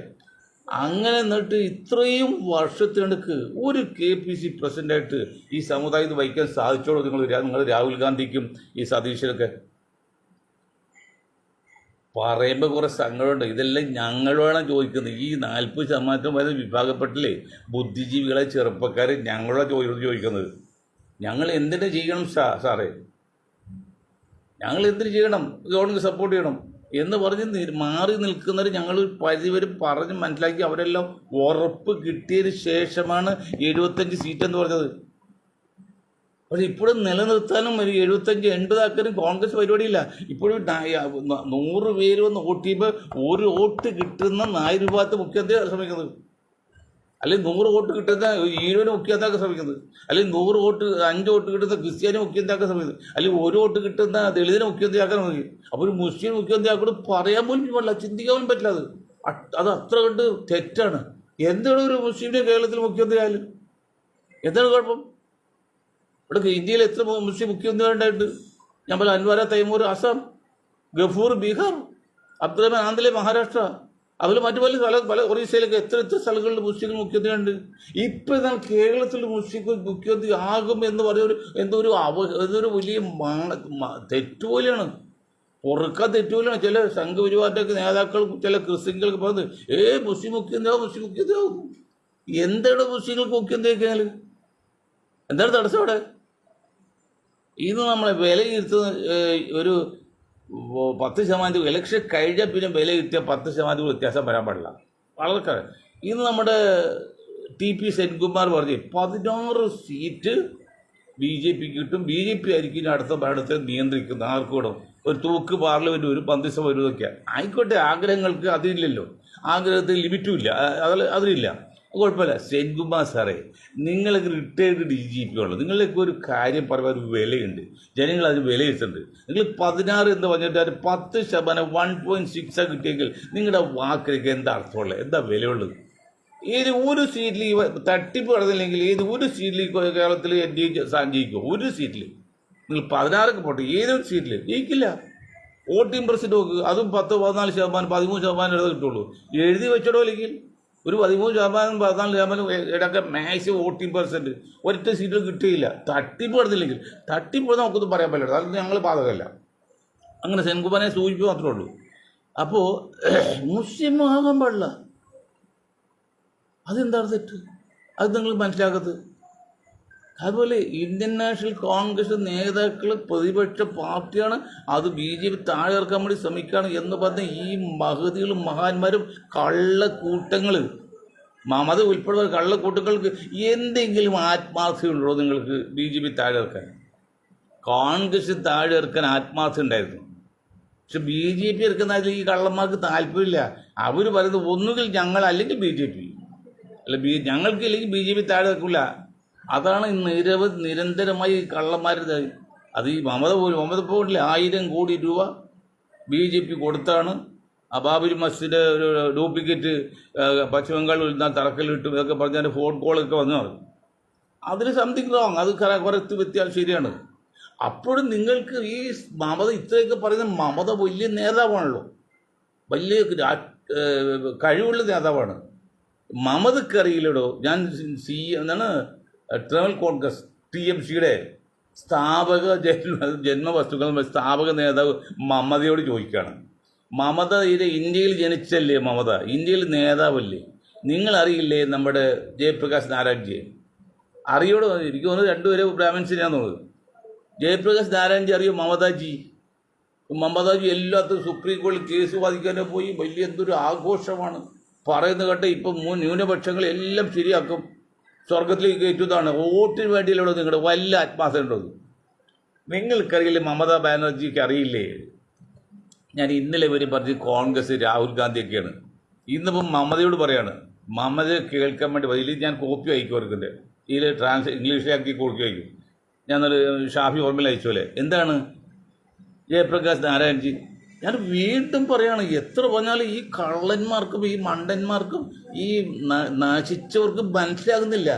S1: അങ്ങനെ എന്നിട്ട് ഇത്രയും വർഷത്തിനടുക്ക് ഒരു KPC പ്രസിഡൻ്റായിട്ട് ഈ സമുദായത്തിൽ വഹിക്കാൻ സാധിച്ചോളൂ നിങ്ങൾ രാഹുൽ ഗാന്ധിക്കും ഈ സതീശനൊക്കെ? പറയുമ്പോൾ കുറേ സങ്കടമുണ്ട്. ഇതെല്ലാം ഞങ്ങളോടാണ് ചോദിക്കുന്നത്. ഈ 40% വരെ വിഭാഗപ്പെട്ടില്ലേ ബുദ്ധിജീവികളെ ചെറുപ്പക്കാരെ ഞങ്ങളോട് ചോദിക്കുന്നത്. ഞങ്ങൾ എന്തിനു ചെയ്യണം സാറേ? ഞങ്ങൾ എന്തിനു ചെയ്യണം? ഗവൺമെൻറ് സപ്പോർട്ട് ചെയ്യണം എന്ന് പറഞ്ഞ് മാറി നിൽക്കുന്നവർ ഞങ്ങൾ പരിധിവരെ പറഞ്ഞ് മനസ്സിലാക്കി അവരെല്ലാം ഉറപ്പ് കിട്ടിയതിന് ശേഷമാണ് 75 സീറ്റ് എന്ന് പറഞ്ഞത്. പക്ഷെ ഇപ്പോഴും നിലനിർത്താനും ഒരു 75-80 ആക്കാനും കോൺഗ്രസ് പരിപാടിയില്ല. ഇപ്പോഴും 100 പേര് വന്ന് വോട്ട് ചെയ്യുമ്പോൾ ഒരു വോട്ട് കിട്ടുന്ന നായർ വിഭാഗത്തെ മുഖ്യമന്ത്രിയാണ് ശ്രമിക്കുന്നത്. അല്ലെങ്കിൽ 100 വോട്ട് കിട്ടുന്ന ഈഴവന് മുഖ്യമന്ത്രിയാക്കാൻ ശ്രമിക്കുന്നത്, അല്ലെങ്കിൽ 100 വോട്ട് 5 വോട്ട് കിട്ടുന്ന ക്രിസ്ത്യാനി മുഖ്യമന്ത്രിയാക്കാൻ ശ്രമിക്കുന്നത്, അല്ലെങ്കിൽ 1 വോട്ട് കിട്ടുന്ന ദളിതിനെ മുഖ്യമന്ത്രിയാക്കാൻ നോക്കി. അപ്പോൾ ഒരു മുസ്ലിം മുഖ്യമന്ത്രിയാക്കൂടെ പറയാൻ പോലും പറ്റില്ല, ചിന്തിക്കാൻ പോലും പറ്റില്ല. അത് അത്ര കണ്ട് തെറ്റാണ്. എന്താണ് ഒരു മുസ്ലിമിനെ കേരളത്തിൽ മുഖ്യമന്ത്രി ആയാലും എന്താണ് കുഴപ്പം? ഇവിടെ ഇന്ത്യയിൽ എത്ര മുസ്ലിം മുഖ്യമന്ത്രിമാരുണ്ടായിട്ട്? ഞാൻ പറയാം, അൻവാര തൈമൂർ ആസാം, ഗഫൂർ ബീഹാർ, അബ്ദുറഹ്മാൻ ആന്ധ്രയിലെ മഹാരാഷ്ട്ര, അതിൽ മറ്റു പല ഒറീസയിലൊക്കെ എത്ര സ്ഥലങ്ങളിൽ മുസ്ലിം മുഖ്യമന്ത്രിയുണ്ട്. ഇപ്പം എന്നാൽ കേരളത്തിൽ മുസ്ലിം മുഖ്യമന്ത്രി ആകും എന്ന് പറയുന്ന എന്തൊരു വലിയ തെറ്റുപോലെയാണ്, പൊറുക്കാൻ തെറ്റുപോലെയാണ്. ചില സംഘപരിവാറിൻ്റെ നേതാക്കൾ ചില ക്രിസ്ത്യൻകൾക്ക് പറയുന്നത് മുസ്ലിം മുഖ്യമന്ത്രിയാവും. എന്താണ് മുസ്ലിങ്ങൾക്ക് മുഖ്യമന്ത്രിയാക്കിയാൽ എന്താണ് തടസ്സം അവിടെ? ഇന്ന് നമ്മളെ വിലയിരുത്തുന്ന ഒരു 10% ഇലക്ഷൻ കഴിഞ്ഞാൽ പിന്നെ വില കിട്ടിയ 10% വ്യത്യാസം വരാൻ പാടില്ല. വളരെ ഇന്ന് നമ്മുടെ TP സെൻകുമാർ പറഞ്ഞ് 16 സീറ്റ് BJP കിട്ടും, BJP ആയിരിക്കും അടുത്ത നിയന്ത്രിക്കുന്നത്. ആർക്കൂടും ഒരു തൂക്ക് പാർലമെൻറ്റ് വരും, മന്ത്രിസഭ വരും, ഇതൊക്കെയാണ്. ആയിക്കോട്ടെ, ആഗ്രഹങ്ങൾക്ക് അതില്ലല്ലോ, ആഗ്രഹത്തിന് ലിമിറ്റും ഇല്ല, അതിലില്ല, കുഴപ്പമില്ല. സെൻകുമാർ സാറേ, നിങ്ങൾക്ക് റിട്ടയർഡ് DGP ഉള്ളു, നിങ്ങളിലേക്ക് ഒരു കാര്യം പറയുമ്പോൾ ഒരു വിലയുണ്ട്, ജനങ്ങൾ അതിന് വിലയിരുത്തുന്നുണ്ട്. നിങ്ങൾ 16 എന്ന് പറഞ്ഞിട്ട് ഒരു 10% 1.6 കിട്ടിയെങ്കിൽ നിങ്ങളുടെ വാക്കിലേക്ക് എന്താ അർത്ഥമുള്ളത്, എന്താ വിലയുള്ളത്? ഏത് ഒരു സീറ്റിൽ തട്ടിപ്പ് നടന്നില്ലെങ്കിൽ ഒരു സീറ്റിൽ കേരളത്തിൽ ജയിക്കും? ഒരു സീറ്റിൽ നിങ്ങൾ 16 പോട്ടെ, ഏതൊരു സീറ്റിൽ ജയിക്കില്ല. വോട്ടിംഗ് പെർസെൻറ്റ് നോക്ക്, അതും 10-14%, 13% കിട്ടുള്ളൂ. എഴുതി വെച്ചോടോ, അല്ലെങ്കിൽ ഒരു 13%, 14% ഇടയ്ക്ക് മാക്സിമം വോട്ടിംഗ് പെർസെൻറ്റ് ഒറ്റ സീറ്റിൽ കിട്ടുകയില്ല. തട്ടിപ്പ് നടന്നില്ലെങ്കിൽ തട്ടിപ്പ് നമുക്കൊന്നും പറയാൻ പറ്റില്ല, അത് ഞങ്ങൾ ബാധകമല്ല. അങ്ങനെ സെൻകുമാറിനെ സൂചിപ്പിക്കുക മാത്രമേ ഉള്ളൂ. അപ്പോൾ മുസ്ലിം ആകാൻ പാടില്ല, അതെന്താണ് തെറ്റ്? അത് നിങ്ങൾ മനസ്സിലാക്കരുത്. അതുപോലെ ഇന്ത്യൻ നാഷണൽ കോൺഗ്രസ് നേതാക്കൾ പ്രതിപക്ഷ പാർട്ടിയാണ്, അത് BJP താഴെ ഇറക്കാൻ വേണ്ടി ശ്രമിക്കുകയാണ് എന്ന് പറഞ്ഞ ഈ മഹതികളും മഹാന്മാരും കള്ളക്കൂട്ടങ്ങൾ, മമത ഉൾപ്പെടെ കള്ളക്കൂട്ടങ്ങൾക്ക് എന്തെങ്കിലും ആത്മാർത്ഥതയുണ്ടോ നിങ്ങൾക്ക് BJP താഴെ ഇറക്കാൻ? കോൺഗ്രസ് താഴെ ഇറക്കാൻ ആത്മാർത്ഥത ഉണ്ടായിരുന്നു, പക്ഷെ BJP ഇറക്കുന്നതിൽ ഈ കള്ളന്മാർക്ക് താല്പര്യമില്ല. അവർ പറയുന്നത് ഒന്നുകിൽ ഞങ്ങൾ അല്ലെങ്കിൽ BJP, അല്ല ഞങ്ങൾക്ക് ഇല്ലെങ്കിൽ BJP താഴെ ഇറക്കില്ല. അതാണ് നിരന്തരമായി കള്ളന്മാരുടെ. അത് ഈ മമത പോയില്ലേ 1000 കോടി രൂപ BJP കൊടുത്താണ് ബാബരി മസ്ജിദ് ഒരു ഡ്യൂപ്ലിക്കേറ്റ് പശ്ചിമ ബംഗാളിൽ തറക്കൽ കിട്ടും ഇതൊക്കെ പറഞ്ഞാൽ ഫോൺ കോളൊക്കെ വന്നു. അതിന് സംതിങ് റോങ്, അത് കുറച്ച് വ്യത്യാസം ശരിയാണ്. അപ്പോഴും നിങ്ങൾക്ക് ഈ മമത ഇത്രയൊക്കെ പറയുന്ന മമത വലിയ നേതാവാണല്ലോ, വലിയ കഴിവുള്ള നേതാവാണ്. മമതക്കറിയില്ലടോ, ഞാൻ തൃണമൂൽ കോൺഗ്രസ് TMCയുടെ സ്ഥാപക ജന്മവസ്തുക്കൾ സ്ഥാപക നേതാവ് മമതയോട് ചോദിക്കുകയാണ്. മമത ഇന്ത്യയിൽ ജനിച്ചല്ലേ, മമത ഇന്ത്യയിൽ നേതാവല്ലേ? നിങ്ങളറിയില്ലേ നമ്മുടെ ജയപ്രകാശ് നാരായൺജിയെ? അറിയോടോ? എനിക്ക് തോന്നുന്നത് 2 പേര് ബ്രാഹ്മിൻസിനാന്ന് തോന്നുന്നത്. ജയപ്രകാശ് നാരായൺജി അറിയോ? മമതാജി മമതാജി എല്ലാത്തും സുപ്രീം കോടതി കേസ് വാദിക്കാനോ പോയി. വലിയ എന്തൊരു ആഘോഷമാണ് പറയുന്നത് കേട്ട്. ഇപ്പം ന്യൂനപക്ഷങ്ങളെല്ലാം ശരിയാക്കും, സ്വർഗത്തിലേക്ക് കയറ്റുന്നതാണ്. വോട്ടിന് വേണ്ടിയല്ലോ നിങ്ങളുടെ വല്ല ആത്മാർത്ഥത ഉണ്ടോ? നിങ്ങൾക്കറിയില്ലേ, മമതാ ബാനർജിക്ക് അറിയില്ലേ? ഞാൻ ഇന്നലെ വരെ പറഞ്ഞ് കോൺഗ്രസ് രാഹുൽ ഗാന്ധിയൊക്കെയാണ്. ഇന്നിപ്പം മമതയോട് പറയാണ്. മമത കേൾക്കാൻ വേണ്ടി ഇതിൽ ഞാൻ കോപ്പി അയക്കും അവർക്കിൻ്റെ ഇതിൽ ഇംഗ്ലീഷിലാക്കി കോപ്പി അയക്കും. ഞാനൊരു ഷാഫി ഓർമ്മയിൽ അയച്ചോലെ. എന്താണ് ജയപ്രകാശ് നാരായൺജി? ഞാൻ വീണ്ടും പറയാണ്, എത്ര പറഞ്ഞാലും ഈ കള്ളന്മാർക്കും ഈ മണ്ടന്മാർക്കും ഈ നശിച്ചവർക്കും മനസ്സിലാകുന്നില്ല.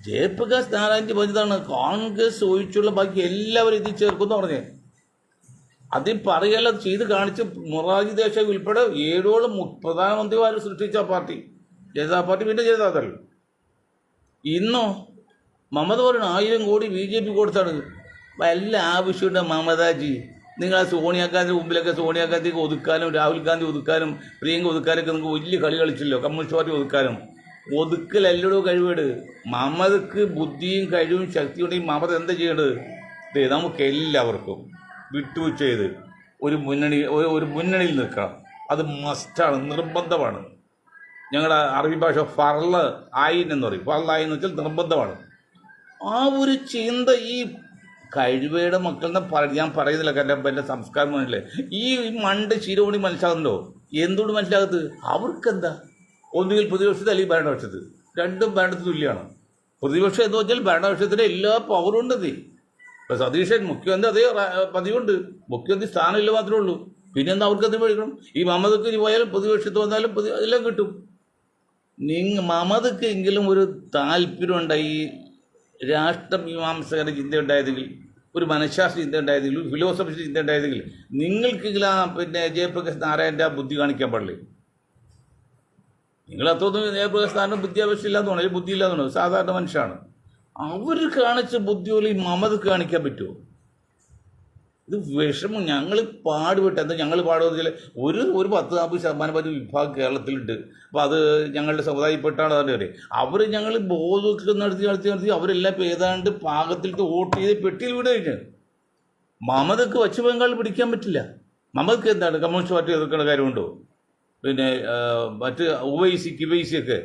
S1: ജയപ്രകാശ് നാരായൺജി പറഞ്ഞതാണ് കോൺഗ്രസ് ഒഴിച്ചുള്ള ബാക്കി എല്ലാവരും ഇതിൽ ചേർക്കുമെന്ന് പറഞ്ഞേ. അതിൽ പറയല്ല, ചെയ്ത് കാണിച്ച് മൊറാർജി ദേശായി ഉൾപ്പെടെ 7ഓളം പ്രധാനമന്ത്രിമാർ സൃഷ്ടിച്ച പാർട്ടി ജനതാ പാർട്ടി, പിന്നെ ജനതാദൾ. ഇന്നോ മമത പറയണം 1000 കോടി BJP കൊടുത്താണ്. വല്ല ആവശ്യമുണ്ട് മമതാജി? നിങ്ങൾ ആ സോണിയാഗാന്ധി മുമ്പിലൊക്കെ സോണിയാഗാന്ധിക്ക് ഒതുക്കാനും രാഹുൽ ഗാന്ധി ഒതുക്കാനും പ്രിയങ്ക ഒതുക്കാനൊക്കെ നിങ്ങൾക്ക് വലിയ കളി കളിച്ചല്ലോ. Communist party ഒതുക്കാനും ഒതുക്കലല്ലോ കഴിവേട്. മമതക്ക് ബുദ്ധിയും കഴിവും ശക്തിയും ഉണ്ടെങ്കിൽ മമത എന്താ ചെയ്യേണ്ടത്? നമുക്ക് എല്ലാവർക്കും വിട്ടുവീഴ്ച ചെയ്ത് ഒരു മുന്നണിയിൽ നിൽക്കണം. അത് മസ്റ്റാണ്, നിർബന്ധമാണ്. ഞങ്ങളുടെ അറബി ഭാഷ ഫർള് ആയിൻ എന്ന് പറയും. ഫർള് ആയിൻ എന്ന് വെച്ചാൽ നിർബന്ധമാണ്. ആ ഒരു ചിന്ത ഈ കഴിവയുടെ മക്കളെന്ന് ഞാൻ പറയുന്നില്ല, കാരണം എൻ്റെ സംസ്കാരം പറഞ്ഞില്ലേ. ഈ മണ്ട് ശിരോമണി മനസ്സിലാകുന്നുണ്ടോ? എന്തുകൊണ്ട് മനസ്സിലാകത്ത്? അവർക്കെന്താ? ഒന്നുകിൽ പ്രതിപക്ഷത്ത് അല്ലെങ്കിൽ ഭരണപക്ഷത്ത്. രണ്ടും ഭരണത്തിന് തുല്യമാണ്. പ്രതിപക്ഷം എന്ന് വെച്ചാൽ ഭരണപക്ഷത്തിൻ്റെ എല്ലാ പവറും ഉണ്ട്. ഇപ്പം സതീശൻ മുഖ്യമന്ത്രി അതേ പതിവുണ്ട്, മുഖ്യമന്ത്രി സ്ഥാനമില്ല മാത്രമേ ഉള്ളൂ. പിന്നെന്താ അവർക്കത് മേടിക്കണം? ഈ മമതക്ക് ഇനി പോയാലും പ്രതിപക്ഷത്ത് വന്നാലും എല്ലാം കിട്ടും. മമതക്ക് എങ്കിലും ഒരു താല്പര്യം ഉണ്ടായി, രാഷ്ട്രമീമാംസകരുടെ ചിന്ത ഉണ്ടായതെങ്കിൽ, ഒരു മനഃശാസ്ത്ര ചിന്ത ഉണ്ടായതെങ്കിൽ, ഒരു ഫിലോസഫി ചിന്ത ഉണ്ടായതെങ്കിൽ നിങ്ങൾക്കെങ്കിലും ആ ജയപ്രകാശ് നാരായണൻ്റെ ആ ബുദ്ധി കാണിക്കാൻ പാടില്ലേ? നിങ്ങൾ അത്രയൊന്നും ജയപ്രകാശ് നാരായണ വിദ്യാഭ്യാസം ഇല്ലാന്ന് തോന്നുന്നു, ബുദ്ധി ഇല്ലാന്ന് തോന്നുന്നു. സാധാരണ മനുഷ്യനാണ്. അവർ കാണിച്ച ബുദ്ധി പോലെ ഈ മമതക്ക് കാണിക്കാൻ പറ്റുമോ? ഇത് വിഷമം. ഞങ്ങൾ പാടുപെട്ട് എന്താ ഞങ്ങൾ പാടുമെന്ന് വെച്ചാൽ ഒരു 10-40% വിഭാഗം കേരളത്തിലുണ്ട്. അപ്പോൾ അത് ഞങ്ങളുടെ സമുദായപ്പെട്ടാണ് അതിൻ്റെ കാര്യം. അവർ ഞങ്ങൾ ബോധമൊക്കെ നടത്തി അവരെല്ലാം ഇപ്പോൾ ഏതാണ്ട് പാകത്തിലിട്ട് വോട്ട് ചെയ്ത് പെട്ടിയിൽ വീട് കഴിഞ്ഞ്. മമതക്ക് പശ്ചിമ ബംഗാളിൽ പിടിക്കാൻ പറ്റില്ല. മമതക്ക് എന്താണ് കമ്മ്യൂണിസ്റ്റ് പാർട്ടി എതിർക്കേണ്ട കാര്യമുണ്ടോ? പിന്നെ മറ്റ് കിവൈസിയൊക്കെ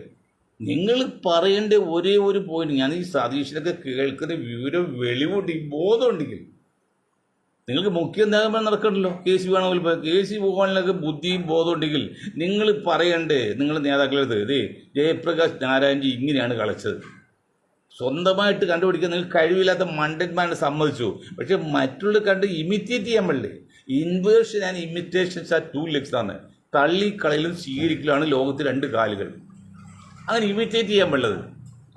S1: നിങ്ങൾ പറയേണ്ട ഒരേ ഒരു പോയിന്റ്, ഞാൻ ഈ സതീഷിനൊക്കെ കേൾക്കുന്ന വിവരം വെളിവുണ്ട്, ഈ ബോധമുണ്ടെങ്കിൽ നിങ്ങൾക്ക് മുഖ്യന്താകന്മാർ നടക്കണ്ടല്ലോ. കേസ് വേണമെങ്കിൽ കേസ് പോകാനൊക്കെ ബുദ്ധിയും ബോധം ഉണ്ടെങ്കിൽ നിങ്ങൾ പറയണ്ടേ നിങ്ങളുടെ നേതാക്കളെടുത്ത്, ഇതേ ജയപ്രകാശ് നാരായൺജി ഇങ്ങനെയാണ് കളിച്ചത്. സ്വന്തമായിട്ട് കണ്ടുപിടിക്കാൻ നിങ്ങൾ കഴിവില്ലാത്ത മണ്ടന്മാരെ സമ്മതിച്ചു. പക്ഷെ മറ്റുള്ള കണ്ട് ഇമിറ്റേറ്റ് ചെയ്യാൻ പാടില്ലേ? Inversion and imitations are 2 legs ആണ്. തള്ളിക്കളയിലും സ്വീകരിക്കലാണ് ലോകത്ത് 2 കാലുകൾ. അങ്ങനെ ഇമിറ്റേറ്റ് ചെയ്യാൻ പാടുള്ളത്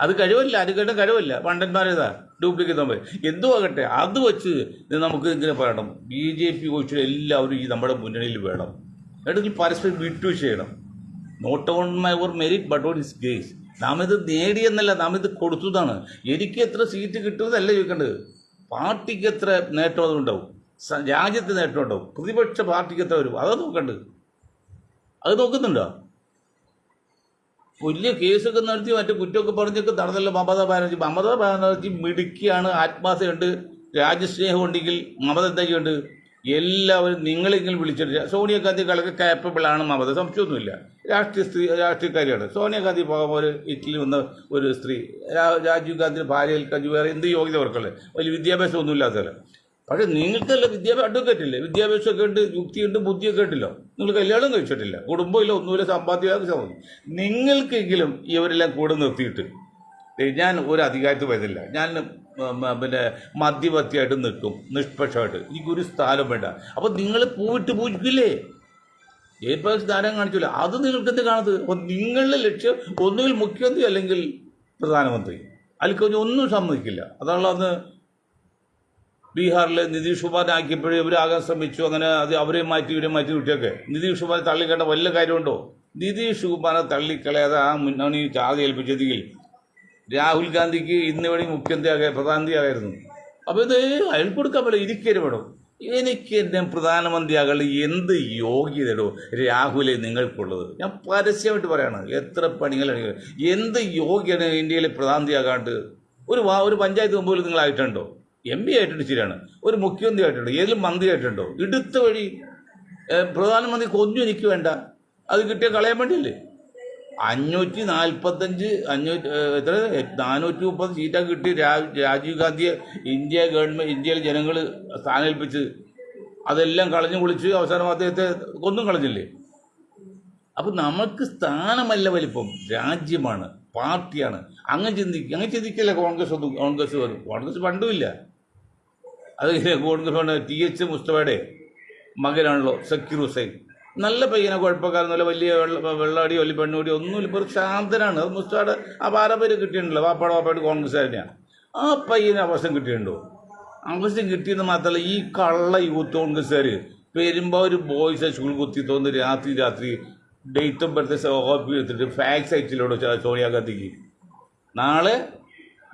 S1: അത് കഴിവല്ല, അനുകേട്ട കഴിവല്ല. പണ്ടന്മാരേതാ ഡ്യൂപ്ലിക്കേറ്റ് നമ്മൾ എന്തോ ആകട്ടെ, അത് വെച്ച് നമുക്ക് ഇങ്ങനെ പറയണം. BJP ഒഴിച്ച് എല്ലാവരും ഈ നമ്മുടെ മുന്നണിയിൽ വേണം. എന്നിട്ട് പരസ്പരം വിട്ടുവീഴ്ച ചെയ്യണം. Not on my or merit but on his grace. നാം ഇത് നേടിയെന്നല്ല, നാം ഇത് കൊടുത്തതാണ്. എനിക്ക് എത്ര സീറ്റ് കിട്ടുന്നതല്ല ചോദിക്കേണ്ടത്. പാർട്ടിക്ക് എത്ര നേട്ടം അതുണ്ടാവും, രാജ്യത്ത് നേട്ടം ഉണ്ടാവും, പ്രതിപക്ഷ പാർട്ടിക്ക് എത്ര വരും, അതാ നോക്കേണ്ടത്. അത് നോക്കുന്നുണ്ടോ? വലിയ കേസൊക്കെ നടത്തി മറ്റു കുറ്റമൊക്കെ പറഞ്ഞൊക്കെ നടന്നല്ലോ മമതാ ബാനർജി മിടുക്കിയാണ്, ആത്മാർത്ഥതയുണ്ട്, രാജ്യസ്നേഹം ഉണ്ടെങ്കിൽ മമത എന്താ ചെയ്യുന്നുണ്ട്? എല്ലാവരും നിങ്ങളെങ്കിലും വിളിച്ചിട്ട് സോണിയാഗാന്ധി കളൊക്കെ കാപ്പബിളാണ് മമത, സംശയമൊന്നുമില്ല. രാഷ്ട്രീയക്കാരിയാണ് സോണിയാഗാന്ധി. ഒരു ഇറ്റലി വന്ന ഒരു സ്ത്രീ, രാജീവ് ഗാന്ധിയുടെ ഭാര്യയിൽ കഞ്ചു, വേറെ എന്ത് യോഗ്യത അവർക്കുള്ളത്? വലിയ വിദ്യാഭ്യാസം ഒന്നും ഇല്ലാത്തതല്ല. പക്ഷേ നിങ്ങൾക്കല്ല അഡ്വക്കേറ്റ് ഇല്ലേ, വിദ്യാഭ്യാസമൊക്കെ ഉണ്ട്, യുക്തിയുണ്ട്, ബുദ്ധിയൊക്കെ ഉണ്ടല്ലോ. നിങ്ങൾ കല്യാണം കഴിച്ചിട്ടില്ല, കുടുംബമില്ല, ഒന്നുമില്ല, സമ്പാദ്യമൊക്കെ സാധിക്കും. നിങ്ങൾക്കെങ്കിലും ഇവരെല്ലാം കൂടെ നിർത്തിയിട്ട് ഞാൻ ഒരു അധികാരത്തിൽ വരുന്നില്ല, ഞാൻ പിന്നെ മധ്യവർത്തിയായിട്ട് നിൽക്കും, നിഷ്പക്ഷമായിട്ട്, എനിക്കൊരു സ്ഥാനം വേണ്ട. അപ്പോൾ നിങ്ങൾ പൂവിട്ട് പൂജിക്കില്ലേ? ജയപ്രകാശ് ധാരാളം കാണിച്ചില്ല. അത് നിങ്ങൾക്ക് എന്ത് കാണുന്നത്? അപ്പോൾ നിങ്ങളുടെ ലക്ഷ്യം ഒന്നുകിൽ മുഖ്യമന്ത്രി അല്ലെങ്കിൽ പ്രധാനമന്ത്രി, അതിൽ ഒന്നും സമ്മതിക്കില്ല. അതാണല്ലോ അന്ന് ബീഹാറിൽ നിതീഷ് കുമാറിനെ ആക്കിയപ്പോഴേ ഇവരാകാൻ ശ്രമിച്ചു. അങ്ങനെ അത് അവരെ മാറ്റി ഇവരെ മാറ്റി വിട്ടൊക്കെ നിതീഷ് കുമാരെ തള്ളിക്കേണ്ട വല്ല കാര്യമുണ്ടോ? നിതീഷ് കുമാരെ തള്ളിക്കളയാതെ ആ മുന്നണി ചാർജ് ഏൽപ്പിച്ചതെങ്കിൽ രാഹുൽ ഗാന്ധിക്ക് ഇന്ന് വേണമെങ്കിൽ മുഖ്യമന്ത്രി പ്രധാനമന്ത്രിയാകായിരുന്നു. അപ്പോൾ ഇത് അയാൾ കൊടുക്കാൻ പറ്റില്ല. ഇരിക്കരുത് വേണം. എനിക്ക് എന്നെ പ്രധാനമന്ത്രിയാകാനുള്ള എന്ത് യോഗ്യതയോ രാഹുലെ നിങ്ങൾക്കുള്ളത്? ഞാൻ പരസ്യമായിട്ട് പറയാണ്, എത്ര പണികളാണ്, എന്ത് യോഗ്യത ഇന്ത്യയിലെ പ്രധാനമന്ത്രിയാകാണ്ട്? ഒരു പഞ്ചായത്ത് മുമ്പിൽ നിങ്ങളായിട്ടുണ്ടോ? MP ആയിട്ടുണ്ട് ശരിയാണ്, ഒരു മുഖ്യമന്ത്രി ആയിട്ടുണ്ട്, ഏതിലും മന്ത്രി ആയിട്ടുണ്ടോ? ഇടുത്ത വഴി പ്രധാനമന്ത്രി കൊഞ്ഞു എനിക്ക് വേണ്ട, അത് കിട്ടിയ കളയാൻ വേണ്ടിയല്ലേ? 545 എത്ര 430 സീറ്റൊക്കെ കിട്ടി രാജീവ് ഗാന്ധിയെ ഇന്ത്യയിലെ ജനങ്ങൾ സ്ഥാനേൽപ്പിച്ച് അതെല്ലാം കളഞ്ഞു കുളിച്ച് അവസാനം അദ്ദേഹത്തെ കൊന്നും കളഞ്ഞില്ലേ? അപ്പം നമുക്ക് സ്ഥാനമല്ല വലിപ്പം, രാജ്യമാണ്, പാർട്ടിയാണ്. അങ്ങനെ ചിന്തിക്കല്ല കോൺഗ്രസ് പണ്ടുമില്ല. അത് കോൺഗ്രസ് TH മുസ്തഫയുടെ മകനാണല്ലോ സക്കീർ ഹുസൈൻ, നല്ല പയ്യനെ, കുഴപ്പക്കാരനല്ല, വലിയ വെള്ളാടി വലിയ പെണ്ണുകൂടി ഒന്നുമില്ല, ഇപ്പോൾ ഒരു ശാന്തനാണ്. അത് മുസ്തഫയുടെ ആ പാരമ്പര്യം കിട്ടിയിട്ടുണ്ടല്ലോ, വാപ്പാട് കോൺഗ്രസ്സുകാരനെയാണ്. ആ പയ്യന് അവസരം കിട്ടിയിട്ടുണ്ടോ? അവസരം കിട്ടിയെന്ന് മാത്രമല്ല, ഈ കള്ള യൂത്ത് കോൺഗ്രസ്സുകാർ വരുമ്പോൾ ഒരു ബോയ്സ് സ്കൂൾ കുത്തി തോന്നുന്നു രാത്രി ഡേറ്റ് ഓഫ് ബർത്ത് കോപ്പി എടുത്തിട്ട് ഫാക്സ് അയച്ചിലോട് സോണിയാഗാന്ധിക്ക്. നാളെ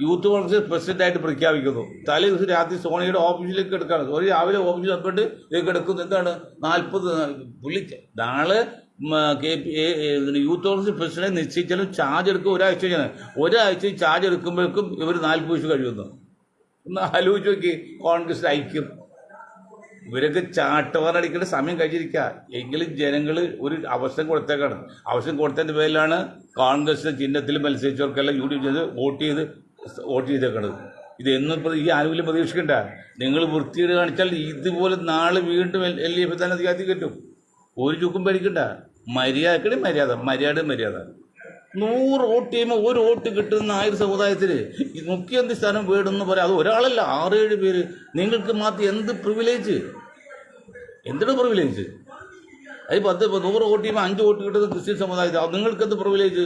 S1: യൂത്ത് കോൺഗ്രസ് പ്രസിഡന്റായിട്ട് പ്രഖ്യാപിക്കുന്നു. തലേ ദിവസം രാത്രി സോണിയുടെ ഓഫീസിലേക്ക് എടുക്കാണ്. സോണി രാവിലെ ഓഫീസിൽ വന്നിട്ട് ഇതിലേക്ക് എടുക്കുന്നു. എന്താണ് 40 പുള്ളി നാളെ യൂത്ത് കോൺഗ്രസ് പ്രസിഡന്റ് നിശ്ചയിച്ചാലും ചാർജ് എടുക്കും ഒരാഴ്ച ചാർജ് എടുക്കുമ്പോഴേക്കും ഇവർ 40 വയസ്സ് കഴിയുന്നു. ഒന്ന് ആലോചിച്ച് നോക്കി, കോൺഗ്രസ് ഐക്യം. ഇവരൊക്കെ ചാട്ടവാറടിക്കേണ്ട സമയം കഴിച്ചിരിക്കുക. എങ്കിലും ജനങ്ങൾ ഒരു അവസരം കൊടുത്തേക്കാണ്. അവസരം കൊടുത്തതിൻ്റെ പേരിലാണ് കോൺഗ്രസ് ചിഹ്നത്തിൽ മത്സരിച്ചവർക്കെല്ലാം UDF വോട്ട് ചെയ്തേക്കണത്. ഇതെന്നും ഈ ആനുകൂല്യം പ്രതീക്ഷിക്കണ്ട. നിങ്ങൾ വൃത്തികേട് കാണിച്ചാൽ ഇതുപോലെ നാളെ വീണ്ടും LDF തന്നെ അധികാരത്തിൽ കിട്ടും. ഒരു ചുക്കും പേടിക്കണ്ട. മര്യാദ 100 വോട്ട് ചെയ്യുമ്പോൾ ഒരു വോട്ട് കിട്ടുന്ന 1000 സമുദായത്തിന് മുഖ്യമന്ത്രി സ്ഥാനം വേണമെന്ന് പറയാം. അത് ഒരാളല്ല, 6-7 പേര്. നിങ്ങൾക്ക് മാത്രം എന്ത് പ്രിവിലേജ്? എന്താണ് പ്രിവിലേജ്? അത് 100 വോട്ട് ചെയ്യുമ്പോൾ 5 വോട്ട് കിട്ടുന്ന ക്രിസ്ത്യൻ സമുദായത്തിൽ അത് നിങ്ങൾക്ക് എന്ത് പ്രിവിലേജ്?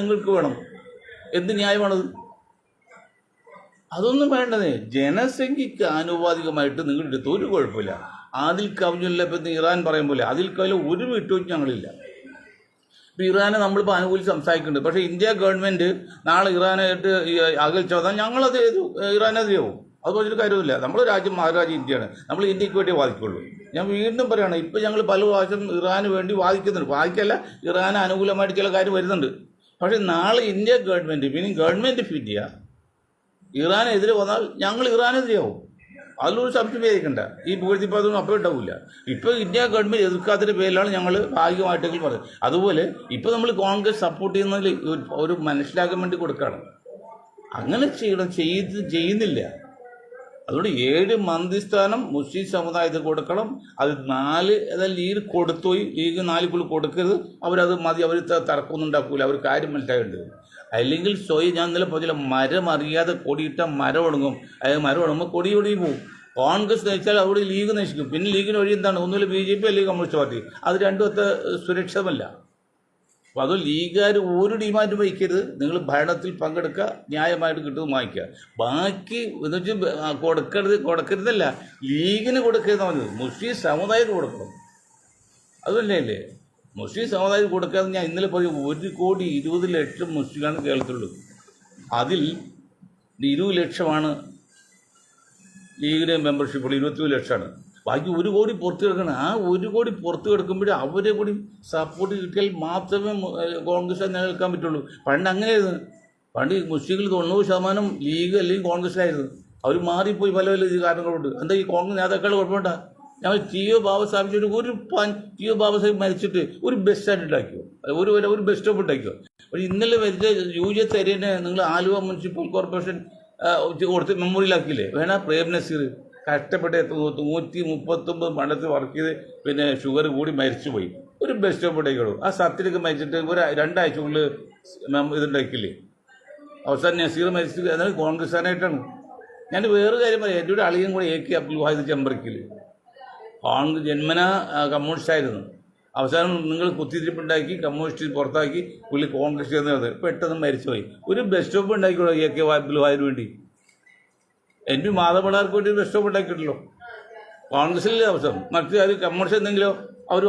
S1: നിങ്ങൾക്ക് വേണം. എന്ത് ന്യായമാണത്? അതൊന്നും വേണ്ടതേ. ജനസംഖ്യക്ക് ആനുപാതികമായിട്ട് നിങ്ങളുടെ അടുത്ത് ഒരു കുഴപ്പമില്ല. അതിൽ കവിഞ്ഞില്ല. ഇപ്പം ഇറാൻ പറയും പോലെ അതിൽ കവിഞ്ഞ ഒരു വിട്ടുവെച്ച് ഞങ്ങളില്ല. ഇപ്പം ഇറാനെ നമ്മളിപ്പോൾ അനുകൂലിച്ച് സംസാരിക്കുന്നുണ്ട്. പക്ഷേ ഇന്ത്യ ഗവൺമെൻറ് നാളെ ഇറാനായിട്ട് അകൽച്ച വന്നാൽ ഞങ്ങളത് ഇറാനെതിരെയാവും. അത് പറഞ്ഞൊരു കാര്യമില്ല. നമ്മൾ രാജ്യം മഹാരാജ്യം ഇന്ത്യയാണ്. നമ്മൾ ഇന്ത്യക്ക് വേണ്ടി വാദിക്കുള്ളൂ. ഞാൻ വീണ്ടും പറയുകയാണ്, ഇപ്പം ഞങ്ങൾ പല പ്രാവശ്യം ഇറാന് വേണ്ടി വാദിക്കുന്നുണ്ട്. വാദിക്കല്ല, ഇറാന് അനുകൂലമായിട്ട് ചില കാര്യം വരുന്നുണ്ട്. പക്ഷേ നാളെ India government government of India ഇറാനെതിരെ വന്നാൽ ഞങ്ങൾ ഇറാനെതിരെയാവും. അതിലൊരു സംശയം വിചാരിക്കണ്ട. ഈ പുകഴ്ത്തിപ്പതൊന്നും അപ്പോൾ ഉണ്ടാവില്ല. ഇപ്പോൾ ഇന്ത്യ ഗവൺമെൻറ് എതിർക്കാത്തതിൻ്റെ പേരിലാണ് ഞങ്ങൾ ഭാഗികമായിട്ടെങ്കിലും പറയുന്നത്. അതുപോലെ ഇപ്പോൾ നമ്മൾ കോൺഗ്രസ് സപ്പോർട്ട് ചെയ്യുന്നതിൽ ഒരു മനസ്സിലാക്കാൻ വേണ്ടി കൊടുക്കുകയാണ്. അങ്ങനെ ചെയ്യുന്നില്ല. അതുകൊണ്ട് 7 മന്ത്രിസ്ഥാനം മുസ്ലിം സമുദായത്തിൽ കൊടുക്കണം. അത് 4 ലീഗ് കൊടുത്തുപോയി. ലീഗ് 4 കൊടുക്കരുത്. അവരത് മതി. അവർ തർക്കമൊന്നും ഉണ്ടാക്കൂല. അവർ കാര്യം മനസ്സിലാക്കേണ്ടത്. അല്ലെങ്കിൽ ഞാൻ ഇന്നലെ പറഞ്ഞില്ല, മരം അറിയാതെ കൊടിയിട്ട മരം ഉണങ്ങും. അതായത് മരം ഉണങ്ങുമ്പോൾ കൊടി പോകും. കോൺഗ്രസ് നയിച്ചാൽ അവിടെ ലീഗ് നശിക്കും. പിന്നെ ലീഗിന് വഴി എന്താണ്? ഒന്നുമില്ല BJP അല്ലെങ്കിൽ കമ്മ്യൂണിസ്റ്റ് പാർട്ടി. അത് രണ്ടും അത്ര സുരക്ഷിതമല്ല. അപ്പോൾ അത് ലീഗുകാർ ഒരു ഡിമാൻഡും വയ്ക്കരുത്. നിങ്ങൾ ഭരണത്തിൽ പങ്കെടുക്കുക, ന്യായമായിട്ട് കിട്ടുന്നത് വാങ്ങിക്കുക. ബാക്കി എന്ന് വെച്ചാൽ കൊടുക്കരുതല്ല, ലീഗിന് കൊടുക്കരുതെന്ന് പറഞ്ഞത്. മുസ്ലിം സമുദായത്തിന് കൊടുക്കണം. അതല്ലേ മുസ്ലിം സമുദായത്തിന് കൊടുക്കാതെ ഞാൻ ഇന്നലെ പറയും 1,20,00,000 മുസ്ലിമാണ് കേരളത്തിലുള്ളത്. അതിൽ 20 ലക്ഷമാണ് ലീഗിൻ്റെ മെമ്പർഷിപ്പുകൾ. 21 ലക്ഷമാണ്. ബാക്കി 1 കോടി പുറത്ത് കിടക്കണം. ആ 1 കോടി പുറത്ത് കിടക്കുമ്പോഴേ അവരെ കൂടി സപ്പോർട്ട് കിട്ടിയാൽ മാത്രമേ കോൺഗ്രസ് നിലനിൽക്കാൻ പറ്റുള്ളൂ. പണ്ട് അങ്ങനെയായിരുന്നു. പണ്ട് മുസ്ലിങ്ങൾ 90% ലീഗ് അല്ലെങ്കിൽ കോൺഗ്രസ്സിലായിരുന്നു. അവർ മാറിപ്പോയി പല കാരണങ്ങളുണ്ട്. എന്താ ഈ കോൺഗ്രസ് നേതാക്കൾ കുഴപ്പമുണ്ടാ? ഞങ്ങൾ TO ബാബ സ്ഥാപിച്ചിട്ട് TO ബാബ സാഹിബ് മരിച്ചിട്ട് ഒരു ബസ് സ്റ്റാൻഡ് ഉണ്ടാക്കിയോ, ഒരു ബസ് സ്റ്റോപ്പ് ഉണ്ടാക്കിയോ. പക്ഷേ ഇന്നലെ മരിച്ച UJ തരേനെ നിങ്ങൾ ആലുവ മുനിസിപ്പൽ കോർപ്പറേഷൻ കൊടുത്ത് മെമ്മോറിയലാക്കിയില്ലേ? വേണ പ്രേം നസീർ കഷ്ടപ്പെട്ട് 139 മണ്ഡലത്തിൽ വർക്ക് ചെയ്ത് പിന്നെ ഷുഗർ കൂടി മരിച്ചുപോയി. ഒരു ബസ് സ്റ്റോപ്പ് ഉണ്ടാക്കിയുള്ളൂ. ആ സത്യത്തിലൊക്കെ മരിച്ചിട്ട് ഒരു 2 ആഴ്ചക്കുള്ളിൽ ഇതുണ്ടാക്കിയില്ലേ? അവസാനം നസീർ മരിച്ചത് എന്നാൽ കോൺഗ്രസ്സുകാരനായിട്ടാണ്. ഞാൻ വേറെ കാര്യം പറയാം. എൻ്റെ ഒരു അളിയൻ കൂടെ AK അബ്ദുൽ വാഹിദ് ചെമ്പറക്കിൽ ജന്മന കമ്മ്യൂണിസ്റ്റായിരുന്നു. അവസാനം നിങ്ങൾ കുത്തിത്തിരിപ്പുണ്ടാക്കി കമ്മ്യൂണിസ്റ്റ് പുറത്താക്കി പുള്ളി കോൺഗ്രസ് ചേർന്നത് പെട്ടെന്ന് മരിച്ചുപോയി. ഒരു ബസ് സ്റ്റോപ്പ് ഉണ്ടാക്കിക്കോളൂ AK അബ്ദുൽ വാഹിദിന് വേണ്ടി. എൻ്റെ മാതാപിതാക്കൾക്ക് വേണ്ടി ബസ് സ്റ്റോപ്പ് ഉണ്ടാക്കിയിട്ടല്ലോ. കോൺഗ്രസിലെ അവസരം മറ്റു അത് കമ്മ്യൂണിസ്റ്റ് എന്തെങ്കിലോ ഒരു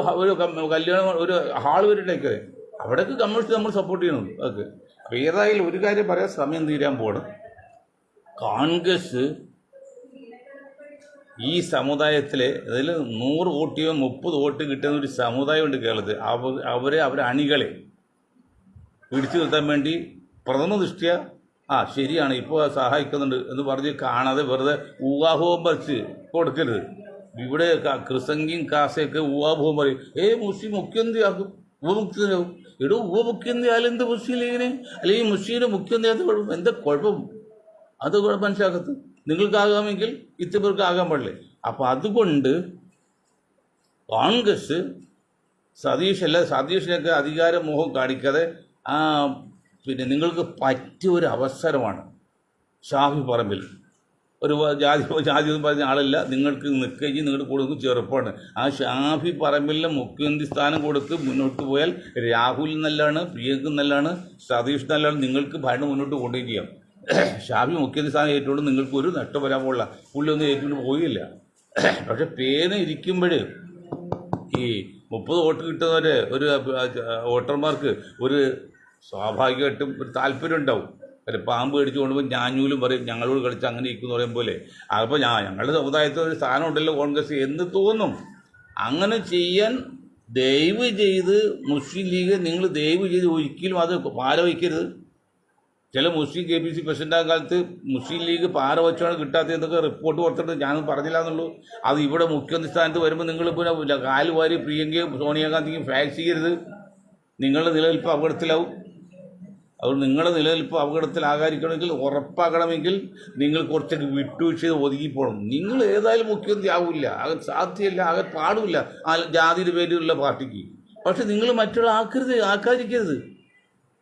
S1: കല്യാണം ഒരു ഹാൾ വരെ ഉണ്ടാക്കിയത്. അവിടെയൊക്കെ കമ്മ്യൂണിസ്റ്റ് നമ്മൾ സപ്പോർട്ട് ചെയ്യണം. അതൊക്കെ അപ്പോൾ ഏതായാലും ഒരു കാര്യം പറയാൻ സമയം തീരാൻ പോകണം. കോൺഗ്രസ് ഈ സമുദായത്തിലെ അതിൽ 100 വോട്ടിയോ 30 വോട്ട് കിട്ടുന്ന ഒരു സമുദായമുണ്ട് കേരളത്തിൽ. അവരെ അണികളെ പിടിച്ചു നിർത്താൻ വേണ്ടി പ്രഥമ ദൃഷ്ട്യ ശരിയാണ് ഇപ്പോൾ സഹായിക്കുന്നുണ്ട് എന്ന് പറഞ്ഞ് കാണാതെ വെറുതെ ഊഹാഭോഗം പറിച്ച് കൊടുക്കരുത്. ഇവിടെ ക്രിസംഗിയും കാസയൊക്കെ ഊഹാഭോഗം പറയും. മുസ്ലിം മുഖ്യമന്ത്രിയാക്കും, ഉപമുഖ്യമന്ത്രിയാവും. ഉപമുഖ്യമന്ത്രി എന്ത് മുസ്ലിം ലീഗിന് അല്ലെങ്കിൽ മുസ്ലിമിന് മുഖ്യമന്ത്രി കുഴപ്പം? എന്താ കുഴപ്പം? അത് മനസ്സിലാക്കത്ത്. നിങ്ങൾക്കാകാമെങ്കിൽ ഇത്തവർക്ക് ആകാൻ പാടില്ലേ? അപ്പം അതുകൊണ്ട് കോൺഗ്രസ് സതീഷിനൊക്കെ അധികാരമോഹം കാണിക്കാതെ പിന്നെ നിങ്ങൾക്ക് പറ്റിയ ഒരു അവസരമാണ്. ഷാഫി പറമ്പിൽ ഒരു ജാതി എന്ന് പറഞ്ഞ ആളല്ല, നിങ്ങൾക്ക് നിൽക്കുകയും നിങ്ങളുടെ കൊടുക്കും ചെറുപ്പമാണ്. ആ ഷാഫി പറമ്പിലിന് മുഖ്യമന്ത്രി സ്ഥാനം കൊടുത്ത് മുന്നോട്ട് പോയാൽ രാഹുൽ നല്ലതാണ്, പ്രിയങ്ക നല്ലതാണ്, സതീഷ് നല്ലതാണ്. നിങ്ങൾക്ക് ഭരണം മുന്നോട്ട് കൊണ്ടുപോയി ചെയ്യാം. ഷാഫി മുഖ്യമന്ത്രി സ്ഥാനം ഏറ്റുകൊണ്ട് നിങ്ങൾക്ക് ഒരു നഷ്ടം വരാൻ പോകില്ല. പുള്ളി ഒന്നും ഏറ്റുകൊണ്ട് പോയില്ല. പക്ഷെ പേര് ഇരിക്കുമ്പോൾ ഈ 30 വോട്ട് കിട്ടുന്നവരെ ഒരു വോട്ടർമാർക്ക് ഒരു സ്വാഭാവികമായിട്ടും ഒരു താല്പര്യം ഉണ്ടാവും. അല്ലെ, പാമ്പ് കടിച്ചു കൊണ്ടുപോയി ഞാഞ്ഞൂലും പറയും ഞങ്ങളോട് കളിച്ച് അങ്ങനെ ഇരിക്കുന്നു പറയും പോലെ. അപ്പോൾ ഞങ്ങളുടെ സമുദായത്തിൽ ഒരു സ്ഥാനം ഉണ്ടല്ലോ കോൺഗ്രസ് എന്ന് തോന്നും. അങ്ങനെ ചെയ്യാൻ ദയവ് ചെയ്ത് മുസ്ലിം ലീഗ് നിങ്ങൾ ദയവ് ചെയ്ത് ഒരിക്കലും അത് പാര വയ്ക്കരുത്. ചില മുസ്ലിം KPC പ്രസിഡൻ്റായ കാലത്ത് മുസ്ലിം ലീഗ് പാര വെച്ചാണ് കിട്ടാത്തതെന്നൊക്കെ റിപ്പോർട്ട് പുറത്തിട്ട് ഞാനൊന്നും പറഞ്ഞില്ല എന്നുള്ളൂ. അത് ഇവിടെ മുഖ്യമന്ത്രി സ്ഥാനത്ത് വരുമ്പോൾ നിങ്ങൾ പിന്നെ കാല് വാരി പ്രിയങ്കയും സോണിയാഗാന്ധിയും ഫാക്സ് ചെയ്യരുത്. നിങ്ങളുടെ നിലനിൽപ്പ് അപകടത്തിലാവും. അതുകൊണ്ട് നിങ്ങളുടെ നിലനിൽപ്പ് അപകടത്തിലാകാതിരിക്കണമെങ്കിൽ, ഉറപ്പാക്കണമെങ്കിൽ നിങ്ങൾ കുറച്ചൊക്കെ വിട്ടുവീഴ്ച ചെയ്ത് ഒതുങ്ങിപ്പോകണം. നിങ്ങൾ ഏതായാലും മുഖ്യമന്ത്രി ആവില്ല, ആകാൻ സാധ്യമല്ല, ആകാൻ പാടുമില്ല ആ ജാതിയുടെ പേരിലുള്ള പാർട്ടിക്ക്. പക്ഷെ നിങ്ങൾ മറ്റുള്ള ആക്കാതിരിക്കരുത്.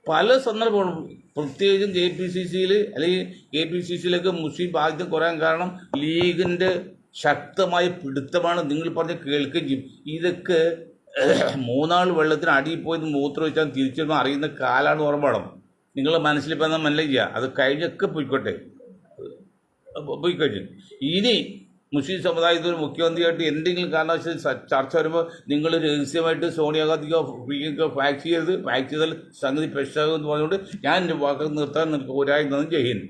S1: പല സന്ദർഭങ്ങളും പ്രത്യേകിച്ചും KPCCയിൽ അല്ലെങ്കിൽ KPCCയിലൊക്കെ മുസ്ലിം ബാധ്യത കുറയാൻ കാരണം ലീഗിൻ്റെ ശക്തമായ പിടുത്തമാണ്. നിങ്ങൾ പറഞ്ഞ് കേൾക്കുകയും ചെയ്യും. ഇതൊക്കെ 3 നാൾ വെള്ളത്തിന് അടിയിൽ പോയി മൂത്രം വെച്ചാൽ തിരിച്ചു വരുമ്പോൾ അറിയുന്ന കാലാണ് ഓർമ്മ. നിങ്ങളുടെ മനസ്സിലിപ്പോൾ എന്നാൽ മനസ്സിലാക്കുക. അത് കഴിഞ്ഞൊക്കെ പോയിക്കഴിഞ്ഞു. ഇനി മുസ്ലിം സമുദായത്തിൽ ഒരു മുഖ്യമന്ത്രിയായിട്ട് എന്തെങ്കിലും കാരണവശാൽ ചർച്ച വരുമ്പോൾ നിങ്ങൾ രഹസ്യമായിട്ട് സോണിയാഗാന്ധിക്കോ പ്രിയങ്കോ ഫാക്സ് ചെയ്യരുത്. ഫാക്സ് ചെയ്താൽ സംഗതി പ്രശ്നമാകുമെന്ന് പറഞ്ഞുകൊണ്ട് ഞാൻ എൻ്റെ വാക്കുകൾ നിർത്താൻ നിങ്ങൾക്ക് ഒരാഴ്ച ജയ് ഹിന്ദ്.